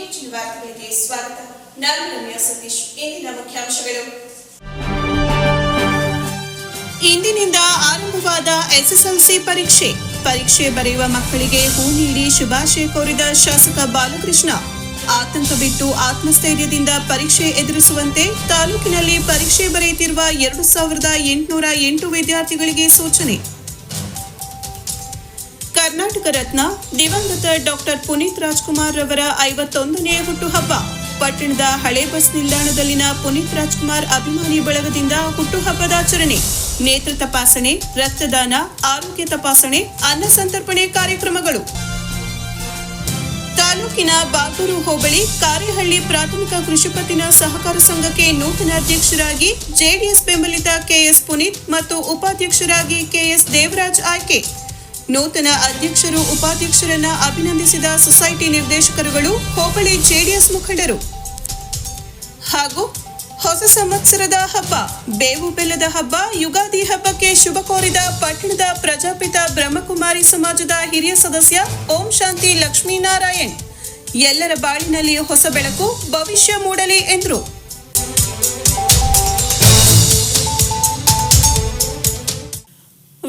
ಹೆಚ್ಚಿನ ವಾರ್ತೆಗಳಿಗೆ ಸ್ವಾಗತ. ನಾನು ರಮ್ಯಾ ಸತೀಶ್. ಇಂದಿನ ಮುಖ್ಯಾಂಶಗಳು. ಇಂದಿನಿಂದ ಆರಂಭವಾದ ಎಸ್ಎಸ್ಎಲ್ಸಿ ಪರೀಕ್ಷೆ ಬರೆಯುವ ಮಕ್ಕಳಿಗೆ ಹೂ ನೀಡಿ ಶುಭಾಶಯ ಕೋರಿದ ಶಾಸಕ ಬಾಲಕೃಷ್ಣ. ಆತಂಕ ಬಿಟ್ಟು ಆತ್ಮಸ್ಥೈರ್ಯದಿಂದ ಪರೀಕ್ಷೆ ಎದುರಿಸುವಂತೆ ತಾಲೂಕಿನಲ್ಲಿ ಪರೀಕ್ಷೆ ಬರೆಯುತ್ತಿರುವ 2808 ವಿದ್ಯಾರ್ಥಿಗಳಿಗೆ ಸೂಚನೆ. ಕರ್ನಾಟಕ ರತ್ನ ದಿವಂಗತ ಡಾಕ್ಟರ್ ಪುನೀತ್ ರಾಜ್ಕುಮಾರ್ ರವರ 51ನೇ ಹುಟ್ಟುಹಬ್ಬ. ಪಟ್ಟಣದ ಹಳೆ ಬಸ್ ನಿಲ್ದಾಣದಲ್ಲಿನ ಪುನೀತ್ ರಾಜ್ಕುಮಾರ್ ಅಭಿಮಾನಿ ಬಳಗದಿಂದ ಹುಟ್ಟುಹಬ್ಬದಾಚರಣೆ. ನೇತ್ರ ತಪಾಸಣೆ, ರಕ್ತದಾನ, ಆರೋಗ್ಯ ತಪಾಸಣೆ, ಅನ್ನ ಸಂತರ್ಪಣೆ ಕಾರ್ಯಕ್ರಮಗಳು. ತಾಲೂಕಿನ ಬಾಗೂರು ಹೋಬಳಿ ಕಾರೇಹಳ್ಳಿ ಪ್ರಾಥಮಿಕ ಕೃಷಿ ಪತ್ತಿನ ಸಹಕಾರ ಸಂಘಕ್ಕೆ ನೂತನ ಅಧ್ಯಕ್ಷರಾಗಿ ಜೆಡಿಎಸ್ ಬೆಂಬಲಿತ ಕೆಎಸ್ ಪುನೀತ್ ಮತ್ತು ಉಪಾಧ್ಯಕ್ಷರಾಗಿ ಕೆಎಸ್ ದೇವರಾಜ್ ಆಯ್ಕೆ. ನೂತನ ಅಧ್ಯಕ್ಷರು ಉಪಾಧ್ಯಕ್ಷರನ್ನ ಅಭಿನಂದಿಸಿದ ಸೊಸೈಟಿ ನಿರ್ದೇಶಕರುಗಳು, ಹೋಬಳಿ ಜೆಡಿಎಸ್ ಮುಖಂಡರು. ಹಾಗೂ ಹೊಸ ಸಂವತ್ಸರದ ಹಬ್ಬ, ಬೇವು ಬೆಲ್ಲದ ಹಬ್ಬ, ಯುಗಾದಿ ಹಬ್ಬಕ್ಕೆ ಶುಭ ಕೋರಿದ ಪಟ್ಟಣದ ಪ್ರಜಾಪಿತ ಬ್ರಹ್ಮಕುಮಾರಿ ಸಮಾಜದ ಹಿರಿಯ ಸದಸ್ಯ ಓಂ ಶಾಂತಿ ಲಕ್ಷ್ಮೀನಾರಾಯಣ್. ಎಲ್ಲರ ಬಾಳಿನಲ್ಲಿ ಹೊಸ ಬೆಳಕು, ಭವಿಷ್ಯ ಮೂಡಲಿ ಎಂದರು.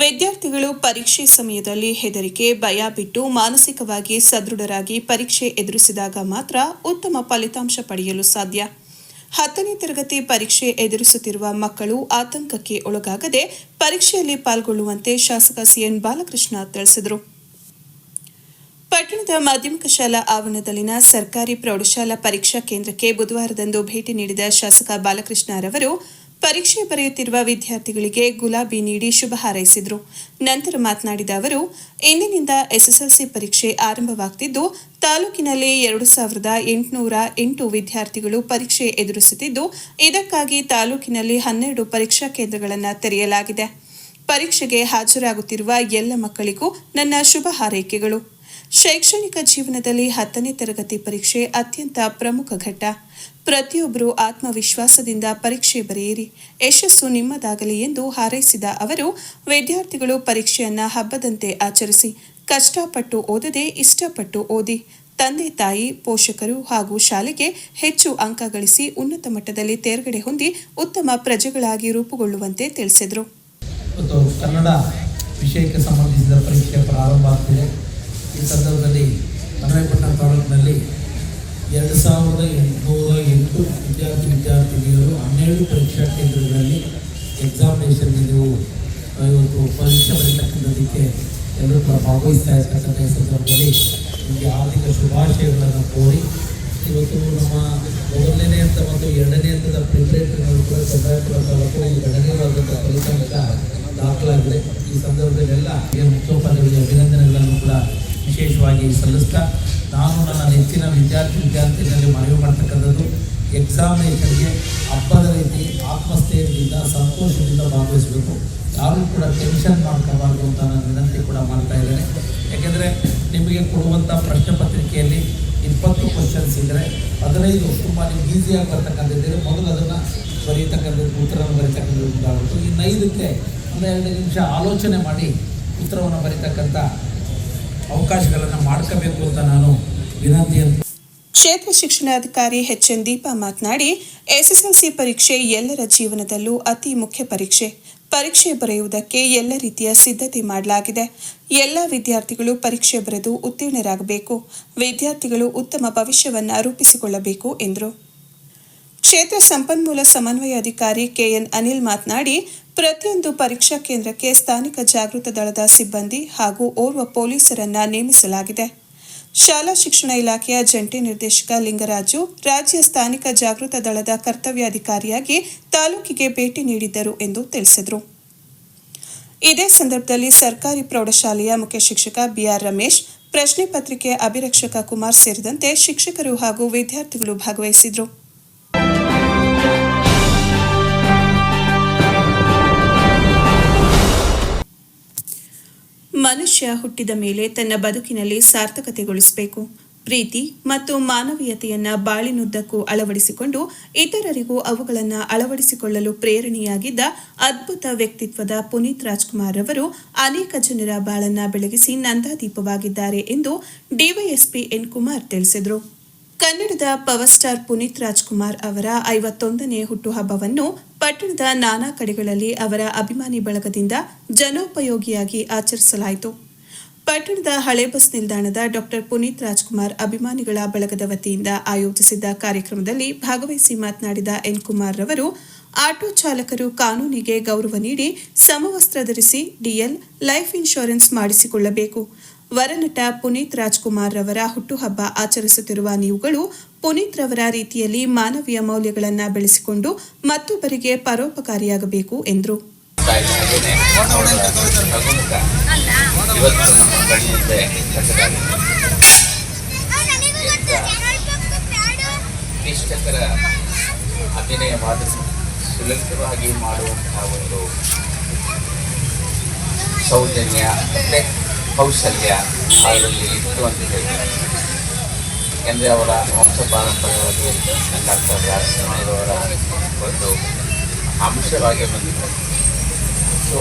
ವಿದ್ಯಾರ್ಥಿಗಳು ಪರೀಕ್ಷೆ ಸಮಯದಲ್ಲಿ ಹೆದರಿಕೆ, ಭಯ ಬಿಟ್ಟು ಮಾನಸಿಕವಾಗಿ ಸದೃಢರಾಗಿ ಪರೀಕ್ಷೆ ಎದುರಿಸಿದಾಗ ಮಾತ್ರ ಉತ್ತಮ ಫಲಿತಾಂಶ ಪಡೆಯಲು ಸಾಧ್ಯ. 10ನೇ ತರಗತಿ ಪರೀಕ್ಷೆ ಎದುರಿಸುತ್ತಿರುವ ಮಕ್ಕಳು ಆತಂಕಕ್ಕೆ ಒಳಗಾಗದೆ ಪರೀಕ್ಷೆಯಲ್ಲಿ ಪಾಲ್ಗೊಳ್ಳುವಂತೆ ಶಾಸಕ ಸಿಎನ್ ಬಾಲಕೃಷ್ಣ ತಿಳಿಸಿದರು. ಪಟ್ಟಣದ ಮಾಧ್ಯಮಿಕ ಶಾಲಾ ಆವರಣದಲ್ಲಿನ ಸರ್ಕಾರಿ ಪ್ರೌಢಶಾಲಾ ಪರೀಕ್ಷಾ ಕೇಂದ್ರಕ್ಕೆ ಬುಧವಾರದಂದು ಭೇಟಿ ನೀಡಿದ ಶಾಸಕ ಬಾಲಕೃಷ್ಣರವರು ಪರೀಕ್ಷೆ ಬರೆಯುತ್ತಿರುವ ವಿದ್ಯಾರ್ಥಿಗಳಿಗೆ ಗುಲಾಬಿ ನೀಡಿ ಶುಭ ಹಾರೈಸಿದರು. ನಂತರ ಮಾತನಾಡಿದ ಅವರು, ಇಂದಿನಿಂದ ಎಸ್ಎಸ್ಎಲ್ಸಿ ಪರೀಕ್ಷೆ ಆರಂಭವಾಗುತ್ತಿದ್ದು, ತಾಲೂಕಿನಲ್ಲಿ 2808 ವಿದ್ಯಾರ್ಥಿಗಳು ಪರೀಕ್ಷೆ ಎದುರಿಸುತ್ತಿದ್ದು, ಇದಕ್ಕಾಗಿ ತಾಲೂಕಿನಲ್ಲಿ 12 ಪರೀಕ್ಷಾ ಕೇಂದ್ರಗಳನ್ನು ತೆರೆಯಲಾಗಿದೆ. ಪರೀಕ್ಷೆಗೆ ಹಾಜರಾಗುತ್ತಿರುವ ಎಲ್ಲ ಮಕ್ಕಳಿಗೂ ನನ್ನ ಶುಭ ಹಾರೈಕೆಗಳು. ಶೈಕ್ಷಣಿಕ ಜೀವನದಲ್ಲಿ 10ನೇ ತರಗತಿ ಪರೀಕ್ಷೆ ಅತ್ಯಂತ ಪ್ರಮುಖ ಘಟ್ಟ. ಪ್ರತಿಯೊಬ್ಬರೂ ಆತ್ಮವಿಶ್ವಾಸದಿಂದ ಪರೀಕ್ಷೆ ಬರೆಯಿರಿ, ಯಶಸ್ಸು ನಿಮ್ಮದಾಗಲಿ ಎಂದು ಹಾರೈಸಿದ ಅವರು, ವಿದ್ಯಾರ್ಥಿಗಳು ಪರೀಕ್ಷೆಯನ್ನ ಹಬ್ಬದಂತೆ ಆಚರಿಸಿ, ಕಷ್ಟಪಟ್ಟು ಓದದೆ ಇಷ್ಟಪಟ್ಟು ಓದಿ, ತಂದೆ ತಾಯಿ, ಪೋಷಕರು ಹಾಗೂ ಶಾಲೆಗೆ ಹೆಚ್ಚು ಅಂಕ ಗಳಿಸಿ ಉನ್ನತ ಮಟ್ಟದಲ್ಲಿ ತೇರ್ಗಡೆ ಹೊಂದಿ ಉತ್ತಮ ಪ್ರಜೆಗಳಾಗಿ ರೂಪುಗೊಳ್ಳುವಂತೆ ತಿಳಿಸಿದರು. ಕನ್ನಡ ವಿಷಯಕ್ಕೆ ಸಂಬಂಧಿಸಿದ ಪರೀಕ್ಷೆ ಪ್ರಾರಂಭ ಆಗ್ತಿದೆ. ಈ ಸಂದರ್ಭದಲ್ಲಿ ಮನಪಟ್ಟಣ ತಾಲೂಕಿನಲ್ಲಿ 2808 ವಿದ್ಯಾರ್ಥಿನಿಯರು 12 ಪರೀಕ್ಷಾ ಕೇಂದ್ರಗಳಲ್ಲಿ ಎಕ್ಸಾಮಿನೇಷನ್ಗೆ ನೀವು ಇವತ್ತು ಪರೀಕ್ಷೆ ಬರೀತಕ್ಕಂಥದ್ದಕ್ಕೆ ಎಲ್ಲರೂ ಕೂಡ ಭಾಗವಹಿಸ್ತಾ ಇರ್ತಕ್ಕಂಥ ಸಂದರ್ಭದಲ್ಲಿ ನಿಮಗೆ ಆರ್ಥಿಕ ಶುಭಾಶಯಗಳನ್ನು ಕೋರಿ, ಇವತ್ತು ನಮ್ಮ ಮೊದಲನೇ ಹಂತ ಮತ್ತು 2ನೇ ಹಂತದ ಪ್ರಿಪರೇಟರಿಗಳು ಕೂಡ ಚಂದ್ರಾಪುರ ತಾಲೂಕು ಈ ಗಣನೀಯವಾದಂಥ ಫಲಿತಾಂಶ ದಾಖಲಾಗಿದೆ. ಈ ಸಂದರ್ಭದಲ್ಲೆಲ್ಲ ಮುಖ್ಯೋಪಾಧ್ಯಾಯರಿಗೆ ಅಭಿನಂದನೆಗಳನ್ನು ಕೂಡ ವಿಶೇಷವಾಗಿ ಸಲ್ಲಿಸ್ತಾ, ನಾನು ನನ್ನ ನೆಚ್ಚಿನ ವಿದ್ಯಾರ್ಥಿಗಳಲ್ಲಿ ಮನವಿ ಮಾಡ್ತಕ್ಕಂಥದ್ದು, ಎಕ್ಸಾಮಿನೇಷನ್ಗೆ ಹಬ್ಬದ ರೀತಿ ಆತ್ಮಸ್ಥೈರ್ಯದಿಂದ ಸಂತೋಷದಿಂದ ಭಾಗವಹಿಸಬೇಕು. ಯಾರೂ ಕೂಡ ಟೆನ್ಷನ್ ಮಾಡ್ಕೋಬಾರ್ದು ಅಂತ ನಾನು ವಿನಂತಿ ಕೂಡ ಮಾಡ್ತಾ ಇದ್ದೇನೆ. ಯಾಕೆಂದರೆ ನಿಮಗೆ ಕೊಡುವಂಥ ಪ್ರಶ್ನೆ ಪತ್ರಿಕೆಯಲ್ಲಿ 20 ಕ್ವಶನ್ಸ್ ಇದ್ದರೆ 15 ತುಂಬ ನಿಮ್ಗೆ ಈಸಿಯಾಗಿ ಬರ್ತಕ್ಕಂಥದ್ದಿದೆ. ಮೊದಲು ಅದನ್ನು ಬರೀತಕ್ಕಂಥದ್ದು, ಉತ್ತರವನ್ನು ಬರೀತಕ್ಕಂಥದ್ದು ಉಂಟಾಗುತ್ತೆ. ಈ 5ಕ್ಕೆ 2 ನಿಮಿಷ ಆಲೋಚನೆ ಮಾಡಿ ಉತ್ತರವನ್ನು ಬರೀತಕ್ಕಂಥ ಅವಕಾಶಗಳನ್ನು ಮಾಡ್ಕೋಬೇಕು ಅಂತ ನಾನು ವಿನಂತಿಯನ್ನು. ಕ್ಷೇತ್ರ ಶಿಕ್ಷಣಾಧಿಕಾರಿ ಎಚ್ಎನ್ ದೀಪಾ ಮಾತನಾಡಿ, ಎಸ್ಎಸ್ಎಲ್ಸಿ ಪರೀಕ್ಷೆ ಎಲ್ಲರ ಜೀವನದಲ್ಲೂ ಅತಿ ಮುಖ್ಯ ಪರೀಕ್ಷೆ. ಪರೀಕ್ಷೆ ಬರೆಯುವುದಕ್ಕೆ ಎಲ್ಲ ರೀತಿಯ ಸಿದ್ಧತೆ ಮಾಡಲಾಗಿದೆ. ಎಲ್ಲ ವಿದ್ಯಾರ್ಥಿಗಳು ಪರೀಕ್ಷೆ ಬರೆದು ಉತ್ತೀರ್ಣರಾಗಬೇಕು. ವಿದ್ಯಾರ್ಥಿಗಳು ಉತ್ತಮ ಭವಿಷ್ಯವನ್ನು ರೂಪಿಸಿಕೊಳ್ಳಬೇಕು ಎಂದರು. ಕ್ಷೇತ್ರ ಸಂಪನ್ಮೂಲ ಸಮನ್ವಯಾಧಿಕಾರಿ ಕೆಎನ್ ಅನಿಲ್ ಮಾತನಾಡಿ, ಪ್ರತಿಯೊಂದು ಪರೀಕ್ಷಾ ಕೇಂದ್ರಕ್ಕೆ ಸ್ಥಾನಿಕ ಜಾಗೃತ ದಳದ ಸಿಬ್ಬಂದಿ ಹಾಗೂ ಓರ್ವ ಪೊಲೀಸರನ್ನ ನೇಮಿಸಲಾಗಿದೆ. ಶಾಲಾ ಶಿಕ್ಷಣ ಇಲಾಖೆಯ ಜಂಟಿ ನಿರ್ದೇಶಕ ಲಿಂಗರಾಜು ರಾಜ್ಯ ಸ್ಥಾನಿಕ ಜಾಗೃತ ದಳದ ಕರ್ತವ್ಯಾಧಿಕಾರಿಯಾಗಿ ತಾಲೂಕಿಗೆ ಭೇಟಿ ನೀಡಿದ್ದರು ಎಂದು ತಿಳಿಸಿದರು. ಇದೇ ಸಂದರ್ಭದಲ್ಲಿ ಸರ್ಕಾರಿ ಪ್ರೌಢಶಾಲೆಯ ಮುಖ್ಯ ಶಿಕ್ಷಕ ಬಿಆರ್ ರಮೇಶ್, ಪ್ರಶ್ನೆ ಪತ್ರಿಕೆ ಅಭಿರಕ್ಷಕ ಕುಮಾರ್ ಸೇರಿದಂತೆ ಶಿಕ್ಷಕರು ಹಾಗೂ ವಿದ್ಯಾರ್ಥಿಗಳು ಭಾಗವಹಿಸಿದರು. ಮನುಷ್ಯ ಹುಟ್ಟಿದ ಮೇಲೆ ತನ್ನ ಬದುಕಿನಲ್ಲಿ ಸಾರ್ಥಕತೆಗೊಳಿಸಬೇಕು. ಪ್ರೀತಿ ಮತ್ತು ಮಾನವೀಯತೆಯನ್ನ ಬಾಳಿನುದ್ದಕ್ಕೂ ಅಳವಡಿಸಿಕೊಂಡು ಇತರರಿಗೂ ಅವುಗಳನ್ನು ಅಳವಡಿಸಿಕೊಳ್ಳಲು ಪ್ರೇರಣೆಯಾಗಿದ್ದ ಅದ್ಭುತ ವ್ಯಕ್ತಿತ್ವದ ಪುನೀತ್ ರಾಜ್ಕುಮಾರ್ ಅವರು ಅನೇಕ ಜನರ ಬಾಳನ್ನ ಬೆಳಗಿಸಿ ನಂದಾದೀಪವಾಗಿದ್ದಾರೆ ಎಂದು ಡಿವೈಎಸ್ಪಿ ಎನ್ ಕುಮಾರ್ ತಿಳಿಸಿದರು. ಕನ್ನಡದ ಪವರ್ ಸ್ಟಾರ್ ಪುನೀತ್ ರಾಜ್ಕುಮಾರ್ ಅವರ 51ನೇ ಹುಟ್ಟುಹಬ್ಬವನ್ನು ಪಟ್ಟಣದ ನಾನಾ ಕಡೆಗಳಲ್ಲಿ ಅವರ ಅಭಿಮಾನಿ ಬಳಗದಿಂದ ಜನೋಪಯೋಗಿಯಾಗಿ ಆಚರಿಸಲಾಯಿತು. ಪಟ್ಟಣದ ಹಳೆ ಬಸ್ ನಿಲ್ದಾಣದ ಡಾಕ್ಟರ್ ಪುನೀತ್ ರಾಜ್ಕುಮಾರ್ ಅಭಿಮಾನಿಗಳ ಬಳಗದ ವತಿಯಿಂದ ಆಯೋಜಿಸಿದ್ದ ಕಾರ್ಯಕ್ರಮದಲ್ಲಿ ಭಾಗವಹಿಸಿ ಮಾತನಾಡಿದ ಎನ್ ಕುಮಾರ್ ರವರು, ಆಟೋ ಚಾಲಕರು ಕಾನೂನಿಗೆ ಗೌರವ ನೀಡಿ ಸಮವಸ್ತ್ರ ಧರಿಸಿ ಡಿಎಲ್ ಲೈಫ್ ಇನ್ಶೂರೆನ್ಸ್ ಮಾಡಿಸಿಕೊಳ್ಳಬೇಕು. ವರನಟ ಪುನೀತ್ ರಾಜ್ಕುಮಾರ್ ರವರ ಹುಟ್ಟುಹಬ್ಬ ಆಚರಿಸುತ್ತಿರುವ ನೀವುಗಳು ಪುನೀತ್ ರವರ ರೀತಿಯಲ್ಲಿ ಮಾನವೀಯ ಮೌಲ್ಯಗಳನ್ನು ಬೆಳೆಸಿಕೊಂಡು ಮತ್ತೊಬ್ಬರಿಗೆ ಪರೋಪಕಾರಿಯಾಗಬೇಕು ಎಂದರು. ಅಭಿನಯವಾದ ಸುಲಭವಾಗಿ ಮಾಡುವಂತಹ ಒಂದು ಸೌಜನ್ಯ ಕೌಶಲ್ಯ ಅವರಲ್ಲಿ ಇತ್ತು ಅಂತ ಹೇಳ್ತಾರೆ. ಯಾಕೆಂದರೆ ಅವರ ವಂಶ ಪಾರಂಪರ್ಯವಾಗಿ ಡಾಕ್ಟರ್ ರಾಜ್ಕುಮಾರ್ ಒಂದು ಅಂಶವಾಗಿ ಬಂದಿದೆ. ಸೊ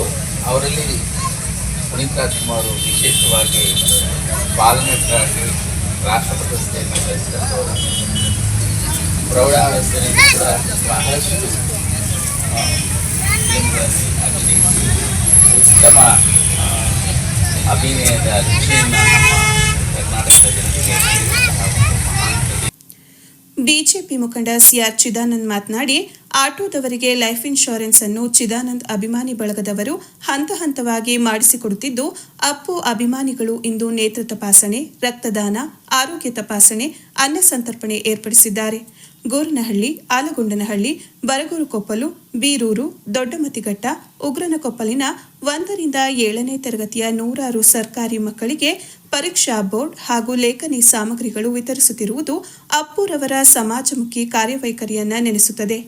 ಅವರಲ್ಲಿ ಪುನೀತ್ ರಾಜ್ಕುಮಾರ್ ವಿಶೇಷವಾಗಿ ಬಾಲನಟರಾಗಿ ರಾಷ್ಟ್ರ ಪ್ರಶಸ್ತಿಯನ್ನು ಗಳಿಸಿದವರು. ಪ್ರೌಢಾವಸ್ಥೆಯಲ್ಲಿ ಕೂಡ ಬಹಳಷ್ಟು ಅಭಿನಯಿಸಿ ಉತ್ತಮ ಅಭಿನಯದ ರುಚಿಯನ್ನು ಕರ್ನಾಟಕದ ಜನತೆಗೆ ಬಿಜೆಪಿ ಮುಖಂಡ ಸಿಆರ್ ಚಿದಾನಂದ್ ಮಾತನಾಡಿ, ಆಟೋದವರಿಗೆ ಲೈಫ್ ಇನ್ಶೂರೆನ್ಸ್ ಅನ್ನು ಚಿದಾನಂದ್ ಅಭಿಮಾನಿ ಬಳಗದವರು ಹಂತ ಹಂತವಾಗಿ ಮಾಡಿಸಿಕೊಡುತ್ತಿದ್ದು, ಅಪ್ಪು ಅಭಿಮಾನಿಗಳು ಇಂದು ನೇತ್ರ ತಪಾಸಣೆ, ರಕ್ತದಾನ, ಆರೋಗ್ಯ ತಪಾಸಣೆ, ಅನ್ನ ಸಂತರ್ಪಣೆ ಏರ್ಪಡಿಸಿದ್ದಾರೆ. ಗೋರನಹಳ್ಳಿ, ಆಲಗೊಂಡನಹಳ್ಳಿ, ಬರಗೂರುಕೊಪ್ಪಲು, ಬೀರೂರು, ದೊಡ್ಡಮತಿಘಟ್ಟ, ಉಗ್ರನಕೊಪ್ಪಲಿನ 1ರಿಂದ 7ನೇ ತರಗತಿಯ 100 ಸರ್ಕಾರಿ ಮಕ್ಕಳಿಗೆ ಪರೀಕ್ಷಾ ಬೋರ್ಡ್ ಹಾಗೂ ಲೇಖನಿ ಸಾಮಗ್ರಿಗಳು ವಿತರಿಸುತ್ತಿರುವುದು ಅಪ್ಪುರವರ ಸಮಾಜಮುಖಿ ಕಾರ್ಯವೈಖರಿಯನ್ನ ನೆನೆಸುತ್ತದೆ.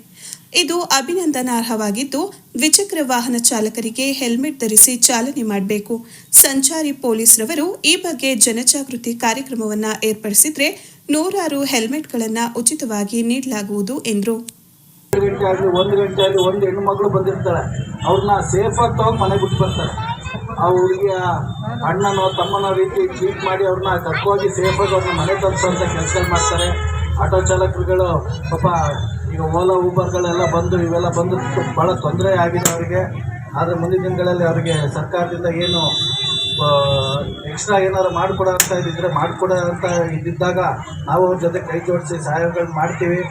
ಇದು ಅಭಿನಂದನಾರ್ಹವಾಗಿದ್ದು, ದ್ವಿಚಕ್ರ ವಾಹನ ಚಾಲಕರಿಗೆ ಹೆಲ್ಮೆಟ್ ಧರಿಸಿ ಚಾಲನೆ ಮಾಡಬೇಕು. ಸಂಚಾರಿ ಪೊಲೀಸ್ ರವರು ಈ ಬಗ್ಗೆ ಜನಜಾಗೃತಿ ಕಾರ್ಯಕ್ರಮವನ್ನು ಏರ್ಪಡಿಸಿದ್ರೆ 100 ಹೆಲ್ಮೆಟ್ಗಳನ್ನು ಉಚಿತವಾಗಿ ನೀಡಲಾಗುವುದು ಎಂದರು. 1 ಗಂಟೆ ಆಗಲಿ 1 ಗಂಟೆ ಆಗಲಿ ಒಂದು ಹೆಣ್ಣು ಮಗಳು ಬಂದಿರ್ತಾಳೆ, ಅವ್ರನ್ನ ಸೇಫಾಗಿ ತಗೊಂಡು ಮನೆಗೆ ಬಿಟ್ಟು ಬರ್ತಾರೆ. ಆ ಹುಡುಗಿಯ ಅಣ್ಣನೋ ತಮ್ಮನೋ ರೀತಿ ಟ್ರೀಟ್ ಮಾಡಿ ಅವ್ರನ್ನ ಕರ್ಕೋಗಿ ಸೇಫಾಗಿ ಅವ್ರನ್ನ ಮನೆ ತಲುಪಿಸುವಂಥ ಕೆಲಸಗಳು ಮಾಡ್ತಾರೆ. ಆಟೋ ಚಾಲಕರುಗಳು ಪಾಪ ಈಗ ಓಲಾ ಊಬರ್ಗಳೆಲ್ಲ ಬಂದು ಇವೆಲ್ಲ ಬಂದು ಭಾಳ ತೊಂದರೆ ಆಗಿದೆ ಅವರಿಗೆ. ಆದರೆ ಮುಂದಿನ ದಿನಗಳಲ್ಲಿ ಅವರಿಗೆ ಸರ್ಕಾರದಿಂದ ಏನು ಎಕ್ಸ್ಟ್ರಾ ಏನಾರು ಮಾಡಿಕೊಡೋ ಅಂತ ಇದ್ದಿದ್ರೆ ಮಾಡಿಕೊಡೋ ಅಂತ ಇದ್ದಿದ್ದಾಗ ನಾವು ಅವ್ರ ಜೊತೆ ಕೈ ಜೋಡಿಸಿ ಸಹಾಯಗಳು ಮಾಡ್ತೀವಿ.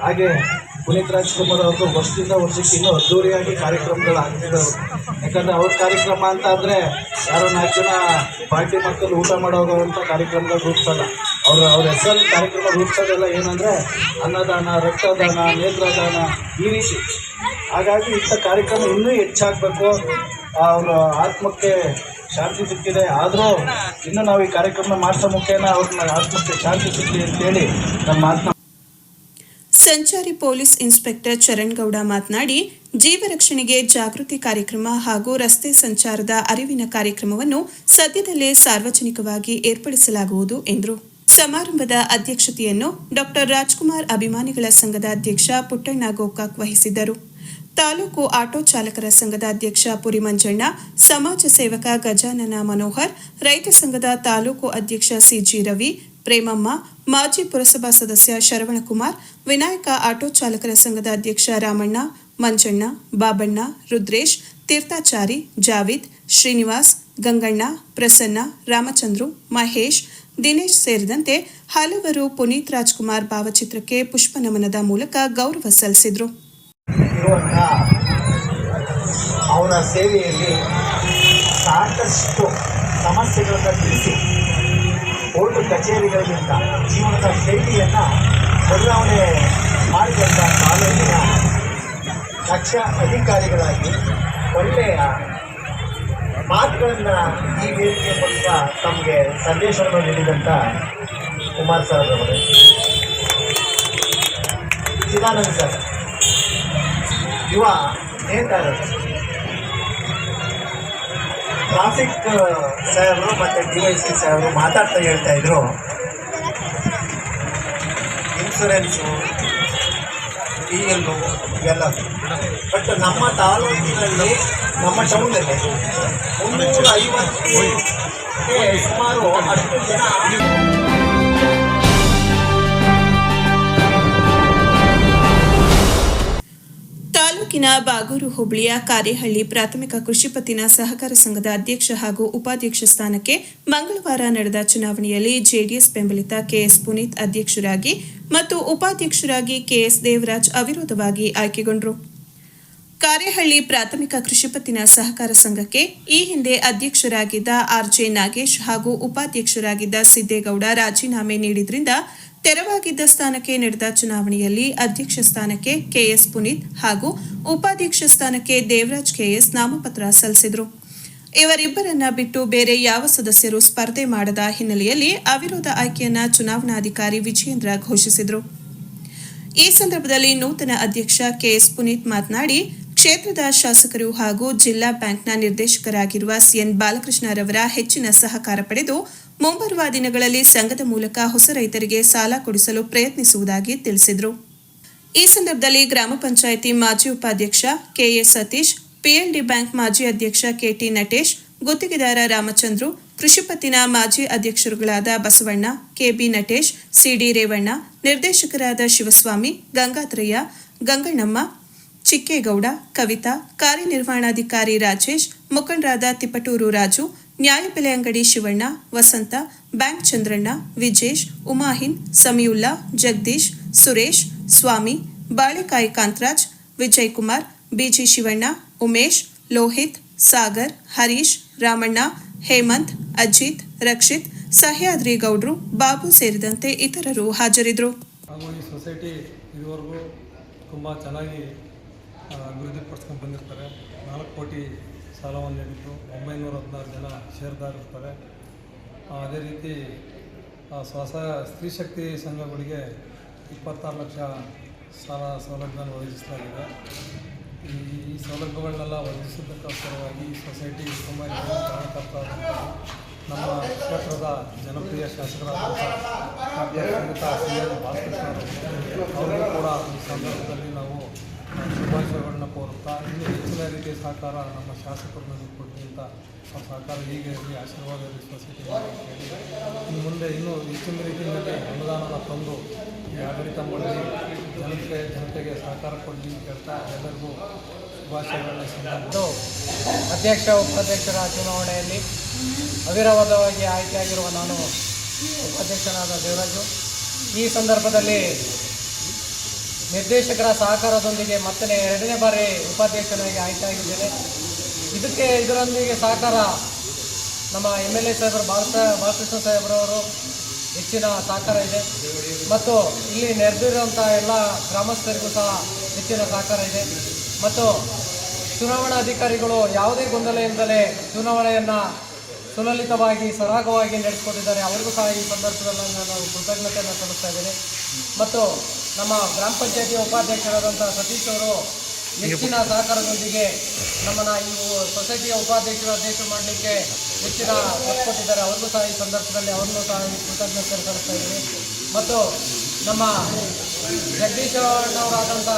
ಹಾಗೆ ಪುನೀತ್ ರಾಜ್ಕುಮಾರ್ ಅವ್ರದ್ದು ವರ್ಷದಿಂದ ವರ್ಷಕ್ಕೆ ಇನ್ನೂ ಅದ್ದೂರಿಯಾಗಿ ಕಾರ್ಯಕ್ರಮಗಳು ಆಗ್ತಿದ್ದವು. ಯಾಕಂದರೆ ಅವ್ರ ಕಾರ್ಯಕ್ರಮ ಅಂತ ಅಂದರೆ ಯಾರೋ 4 ಜನ ಪಾರ್ಟಿ ಮಕ್ಕಳು ಊಟ ಮಾಡೋವಂಥ ಕಾರ್ಯಕ್ರಮಗಳು ರೂಪಿಸಲ್ಲ. ಅವ್ರ ಹೆಸರಲ್ಲಿ ಕಾರ್ಯಕ್ರಮ ರೂಪಿಸೋದೆಲ್ಲ ಏನಂದರೆ ಅನ್ನದಾನ, ರಕ್ತದಾನ, ನೇತ್ರದಾನ, ಈ ರೀತಿ. ಹಾಗಾಗಿ ಇಂಥ ಕಾರ್ಯಕ್ರಮ ಇನ್ನೂ ಹೆಚ್ಚಾಗಬೇಕು. ಅವರ ಆತ್ಮಕ್ಕೆ ಶಾಂತಿ ಸಿಕ್ಕಿದೆ. ಆದರೂ ಇನ್ನೂ ನಾವು ಈ ಕಾರ್ಯಕ್ರಮ ಮಾಡಿಸೋ ಮುಖೇನ ಅವ್ರನ್ನ ಆತ್ಮಕ್ಕೆ ಶಾಂತಿ ಸಿಕ್ಕಲಿ ಅಂತೇಳಿ ನಮ್ಮ ಮಾತನ್ನ. ಸಂಚಾರಿ ಪೊಲೀಸ್ ಇನ್ಸ್ಪೆಕ್ಟರ್ ಚರಣ್ ಗೌಡ ಮಾತನಾಡಿ, ಜೀವ ರಕ್ಷಣೆಗೆ ಜಾಗೃತಿ ಕಾರ್ಯಕ್ರಮ ಹಾಗೂ ರಸ್ತೆ ಸಂಚಾರದ ಅರಿವಿನ ಕಾರ್ಯಕ್ರಮವನ್ನು ಸದ್ಯದಲ್ಲೇ ಸಾರ್ವಜನಿಕವಾಗಿ ಏರ್ಪಡಿಸಲಾಗುವುದು ಎಂದರು. ಸಮಾರಂಭದ ಅಧ್ಯಕ್ಷತೆಯನ್ನು ಡಾಕ್ಟರ್ ರಾಜ್ಕುಮಾರ್ ಅಭಿಮಾನಿಗಳ ಸಂಘದ ಅಧ್ಯಕ್ಷ ಪುಟ್ಟಣ್ಣ ಗೋಕಾಕ್ ವಹಿಸಿದ್ದರು. ತಾಲೂಕು ಆಟೋ ಚಾಲಕರ ಸಂಘದ ಅಧ್ಯಕ್ಷ ಪುರಿ ಮಂಜಣ್ಣ, ಸಮಾಜ ಸೇವಕ ಗಜಾನನ ಮನೋಹರ್, ರೈತ ಸಂಘದ ತಾಲೂಕು ಅಧ್ಯಕ್ಷ ಸಿಜಿ ರವಿ, ಪ್ರೇಮಮ್ಮ, ಮಾಜಿ ಪುರಸಭಾ ಸದಸ್ಯ ಶರವಣಕುಮಾರ್, ವಿನಾಯಕ ಆಟೋ ಚಾಲಕರ ಸಂಘದ ಅಧ್ಯಕ್ಷ ರಾಮಣ್ಣ, ಮಂಜಣ್ಣ, ಬಾಬಣ್ಣ, ರುದ್ರೇಶ್, ತೀರ್ಥಾಚಾರಿ, ಜಾವಿದ್, ಶ್ರೀನಿವಾಸ್, ಗಂಗಣ್ಣ, ಪ್ರಸನ್ನ, ರಾಮಚಂದ್ರು, ಮಹೇಶ್, ದಿನೇಶ್ ಸೇರಿದಂತೆ ಹಲವರು ಪುನೀತ್ ರಾಜ್ಕುಮಾರ್ ಭಾವಚಿತ್ರಕ್ಕೆ ಪುಷ್ಪ ನಮನದ ಮೂಲಕ ಗೌರವ ಸಲ್ಲಿಸಿದರು. ಅವರ ಸೇವೆಯಲ್ಲಿ ಸಾಕಷ್ಟು ಸಮಸ್ಯೆಗಳನ್ನು ತಿಳಿಸಿ ಕೋರ್ಟ್ ಕಚೇರಿಗಳಿಂದ ಜೀವನದ ಶೈಲಿಯನ್ನು ಬದಲಾವಣೆ ಮಾಡಿದಂಥ ಕಾಲೇಜಿನ ದಕ್ಷ ಅಧಿಕಾರಿಗಳಾಗಿ ಒಳ್ಳೆಯ ಮಾತುಗಳನ್ನು ಈ ವೇದಿಕೆ ಮೂಲಕ ತಮಗೆ ಸಂದೇಶವನ್ನು ನೀಡಿದಂಥ ಕುಮಾರ್ ಸರ್ ಅವರು, ಚಿದಾನಂದ್ ಸರ್, ಯುವ ನೇತಾರರು, ಟ್ರಾಫಿಕ್ ಸಾಹೇಬರು ಮತ್ತು DYC ಸಾಹೇಬರು ಮಾತಾಡ್ತಾ ಹೇಳ್ತಾ ಇದ್ರು, ಇನ್ಶೂರೆನ್ಸು, DL ಇವೆಲ್ಲ. ಬಟ್ ನಮ್ಮ ತಾಲೂಕಿನಲ್ಲಿ, ನಮ್ಮ ಟೌನಲ್ಲಿ 350 ಸುಮಾರು 10 ಜನ ತಾಲೂಕಿನ ಬಾಗೂರು ಹೋಬಳಿಯ ಕಾರೇಹಳ್ಳಿ ಪ್ರಾಥಮಿಕ ಕೃಷಿ ಪತ್ತಿನ ಸಹಕಾರ ಸಂಘದ ಅಧ್ಯಕ್ಷ ಹಾಗೂ ಉಪಾಧ್ಯಕ್ಷ ಸ್ಥಾನಕ್ಕೆ ಮಂಗಳವಾರ ನಡೆದ ಚುನಾವಣೆಯಲ್ಲಿ ಜೆಡಿಎಸ್ ಬೆಂಬಲಿತ ಕೆಎಸ್ ಪುನೀತ್ ಅಧ್ಯಕ್ಷರಾಗಿ ಮತ್ತು ಉಪಾಧ್ಯಕ್ಷರಾಗಿ ಕೆಎಸ್ ದೇವರಾಜ್ ಅವಿರೋಧವಾಗಿ ಆಯ್ಕೆಗೊಂಡರು. ಕಾರೇಹಳ್ಳಿ ಪ್ರಾಥಮಿಕ ಕೃಷಿ ಪತ್ತಿನ ಸಹಕಾರ ಸಂಘಕ್ಕೆ ಈ ಹಿಂದೆ ಅಧ್ಯಕ್ಷರಾಗಿದ್ದ ಆರ್ಜೆ ನಾಗೇಶ್ ಹಾಗೂ ಉಪಾಧ್ಯಕ್ಷರಾಗಿದ್ದ ಸಿದ್ದೇಗೌಡ ರಾಜೀನಾಮೆ ನೀಡಿದ್ರಿಂದ ತೆರವಾಗಿದ್ದ ಸ್ಥಾನಕ್ಕೆ ನಡೆದ ಚುನಾವಣೆಯಲ್ಲಿ ಅಧ್ಯಕ್ಷ ಸ್ಥಾನಕ್ಕೆ ಕೆಎಸ್ ಪುನೀತ್ ಹಾಗೂ ಉಪಾಧ್ಯಕ್ಷ ಸ್ಥಾನಕ್ಕೆ ದೇವರಾಜ್ ಕೆಎಸ್ ನಾಮಪತ್ರ ಸಲ್ಲಿಸಿದರು. ಇವರಿಬ್ಬರನ್ನ ಬಿಟ್ಟು ಬೇರೆ ಯಾವ ಸದಸ್ಯರು ಸ್ಪರ್ಧೆ ಮಾಡದ ಹಿನ್ನೆಲೆಯಲ್ಲಿ ಅವಿರೋಧ ಆಯ್ಕೆಯನ್ನ ಚುನಾವಣಾಧಿಕಾರಿ ವಿಜಯೇಂದ್ರ ಘೋಷಿಸಿದರು. ಈ ಸಂದರ್ಭದಲ್ಲಿ ನೂತನ ಅಧ್ಯಕ್ಷ ಕೆಎಸ್ ಪುನೀತ್ ಮಾತನಾಡಿ, ಕ್ಷೇತ್ರದ ಶಾಸಕರು ಹಾಗೂ ಜಿಲ್ಲಾ ಬ್ಯಾಂಕ್ನ ನಿರ್ದೇಶಕರಾಗಿರುವ ಸಿಎನ್ ಬಾಲಕೃಷ್ಣರವರ ಹೆಚ್ಚಿನ ಸಹಕಾರ ಪಡೆದು ಮುಂಬರುವ ದಿನಗಳಲ್ಲಿ ಸಂಘದ ಮೂಲಕ ಹೊಸ ರೈತರಿಗೆ ಸಾಲ ಕೊಡಿಸಲು ಪ್ರಯತ್ನಿಸುವುದಾಗಿ ತಿಳಿಸಿದರು. ಈ ಸಂದರ್ಭದಲ್ಲಿ ಗ್ರಾಮ ಪಂಚಾಯಿತಿ ಮಾಜಿ ಉಪಾಧ್ಯಕ್ಷ ಕೆಎ ಸತೀಶ್, ಪಿಎಲ್ಡಿ ಬ್ಯಾಂಕ್ ಮಾಜಿ ಅಧ್ಯಕ್ಷ ಕೆಟಿ ನಟೇಶ್, ಗುತ್ತಿಗೆದಾರ ರಾಮಚಂದ್ರು, ಕೃಷಿ ಪತ್ತಿನ ಮಾಜಿ ಅಧ್ಯಕ್ಷರುಗಳಾದ ಬಸವಣ್ಣ, ಕೆಬಿ ನಟೇಶ್, ಸಿಡಿ ರೇವಣ್ಣ, ನಿರ್ದೇಶಕರಾದ ಶಿವಸ್ವಾಮಿ, ಗಂಗಾಧರಯ್ಯ, ಗಂಗಣ್ಣಮ್ಮ, ಚಿಕ್ಕೇಗೌಡ, ಕವಿತಾ, ಕಾರ್ಯನಿರ್ವಹಣಾಧಿಕಾರಿ ರಾಜೇಶ್, ಮುಖಂಡರಾದ ತಿಪಟೂರು ರಾಜು, ನ್ಯಾಯಬೆಲೆ ಅಂಗಡಿ ಶಿವಣ್ಣ, ವಸಂತ, ಬ್ಯಾಂಕ್ ಚಂದ್ರಣ್ಣ, ವಿಜೇಶ್, ಉಮಾಹಿನ್, ಸಮೀವುಲ್ಲಾ, ಜಗದೀಶ್, ಸುರೇಶ್, ಸ್ವಾಮಿ, ಬಾಳೆಕಾಯಿ ಕಾಂತರಾಜ್, ವಿಜಯ್ ಕುಮಾರ್, ಬಿಜಿ ಶಿವಣ್ಣ, ಉಮೇಶ್, ಲೋಹಿತ್, ಸಾಗರ್, ಹರೀಶ್, ರಾಮಣ್ಣ, ಹೇಮಂತ್, ಅಜಿತ್, ರಕ್ಷಿತ್, ಸಹ್ಯಾದ್ರಿ ಗೌಡ್ರು, ಬಾಬು ಸೇರಿದಂತೆ ಇತರರು ಹಾಜರಿದ್ದರು. ಹಾಗೂ ಈ ಸೊಸೈಟಿ ಇದುವರೆಗೂ ತುಂಬ ಚೆನ್ನಾಗಿ ಅಭಿವೃದ್ಧಿ ಪಡಿಸ್ಕೊಂಡು ಬಂದಿರ್ತಾರೆ. 4 ಕೋಟಿ ಸಾಲವನ್ನು ನೀಡಿದ್ದು 916 ಜನ ಷೇರ್ದಾರರಿರ್ತಾರೆ. ಅದೇ ರೀತಿ ಸ್ತ್ರೀ ಶಕ್ತಿ ಸಂಘಗಳಿಗೆ 26 ಲಕ್ಷ ಸಾಲ ಸೌಲಭ್ಯವನ್ನು ಒದಗಿಸಲಾಗಿದೆ. ಈ ಸೌಲಭ್ಯಗಳನ್ನೆಲ್ಲ ಒದಗಿಸಿದ್ದಕ್ಕೋಸ್ಕರವಾಗಿ ಈ ಸೊಸೈಟಿ ತುಂಬ ಕಾರಣಕರ್ತರಾದಂಥ ನಮ್ಮ ಕ್ಷೇತ್ರದ ಜನಪ್ರಿಯ ಶಾಸಕರಾದಂಥ ಸಿಎನ್ ಬಾಲಕೃಷ್ಣರವರು ಅವರಿಗೂ ಕೂಡ ಈ ಸಂದರ್ಭದಲ್ಲಿ ನಾವು ಶುಭಾಶಯಗಳನ್ನ ಕೋರುತ್ತಾ ಇನ್ನೂ ಹೆಚ್ಚಿನ ರೀತಿಯ ಸಹಕಾರ ನಮ್ಮ ಶಾಸಕರು ನಮಗೆ ಕೊಡಲಿ ಅಂತ ಸಹಕಾರ ಹೀಗೆ ಇರಲಿ, ಆಶೀರ್ವಾದ ಇರಲಿ ಸೊಸೈಟಿ ಇನ್ನು ಮುಂದೆ ಇನ್ನೂ ಹೆಚ್ಚಿನ ರೀತಿಯಲ್ಲಿ ಅನುದಾನನ ತಂದು ಈ ಆಡಳಿತ ಮಾಡಲಿ, ಜನತೆಗೆ ಸಹಕಾರ ಕೊಡಲಿ ಹೇಳ್ತಾ ಎಲ್ಲರಿಗೂ ಶುಭಾಶಯಗಳನ್ನ ಸಂಬಂಧ. ಅಧ್ಯಕ್ಷ ಉಪಾಧ್ಯಕ್ಷರ ಚುನಾವಣೆಯಲ್ಲಿ ಅವಿರೋಧವಾಗಿ ಆಯ್ಕೆಯಾಗಿರುವ ನಾನು ಉಪಾಧ್ಯಕ್ಷನಾದ ದೇವರಾಜು. ಈ ಸಂದರ್ಭದಲ್ಲಿ ನಿರ್ದೇಶಕರ ಸಹಕಾರದೊಂದಿಗೆ ಮತ್ತೆ 2ನೇ ಬಾರಿ ಉಪಾಧ್ಯಕ್ಷನಾಗಿ ಆಯ್ಕೆಯಾಗಿದ್ದೇನೆ. ಇದರೊಂದಿಗೆ ಸಹಕಾರ ನಮ್ಮ MLA ಸಾಹೇಬರು ಬಾಲಕೃಷ್ಣ ಸಾಹೇಬ್ರವರು ಹೆಚ್ಚಿನ ಸಹಕಾರ ಇದೆ ಮತ್ತು ಇಲ್ಲಿ ನೆರೆದಿರುವಂಥ ಎಲ್ಲ ಗ್ರಾಮಸ್ಥರಿಗೂ ಸಹ ಹೆಚ್ಚಿನ ಸಹಕಾರ ಇದೆ ಮತ್ತು ಚುನಾವಣಾಧಿಕಾರಿಗಳು ಯಾವುದೇ ಗೊಂದಲ ಇಲ್ಲದೆ ಚುನಾವಣೆಯನ್ನು ಸುಲಲಿತವಾಗಿ ಸರಾಗವಾಗಿ ನಡೆಸಿಕೊಟ್ಟಿದ್ದಾರೆ. ಅವರಿಗೂ ಸಹ ಈ ಸಂದರ್ಭದಲ್ಲಿ ನಾನು ಕೃತಜ್ಞತೆಯನ್ನು ಸಲ್ಲಿಸ್ತಾ ಇದ್ದೇನೆ ಮತ್ತು ನಮ್ಮ ಗ್ರಾಮ ಪಂಚಾಯತಿ ಉಪಾಧ್ಯಕ್ಷರಾದಂಥ ಸತೀಶ್ ಅವರು ಹೆಚ್ಚಿನ ಸಹಕಾರದೊಂದಿಗೆ ನಮ್ಮನ್ನು ಈ ಸೊಸೈಟಿಯ ಅಧ್ಯಕ್ಷರು ಮಾಡಲಿಕ್ಕೆ ಹೆಚ್ಚಿನ ಒತ್ತು ಕೊಟ್ಟಿದ್ದಾರೆ. ಅವ್ರಿಗೂ ಸಹ ಈ ಸಂದರ್ಭದಲ್ಲಿ ಅವ್ರನ್ನೂ ಸಹ ಈ ಕೃತಜ್ಞತೆ ಸಲ್ಲಿಸ್ತಾ ಇದ್ದೀನಿ ಮತ್ತು ನಮ್ಮ ಜಗದೀಶ್ ಅವರಾದಂಥ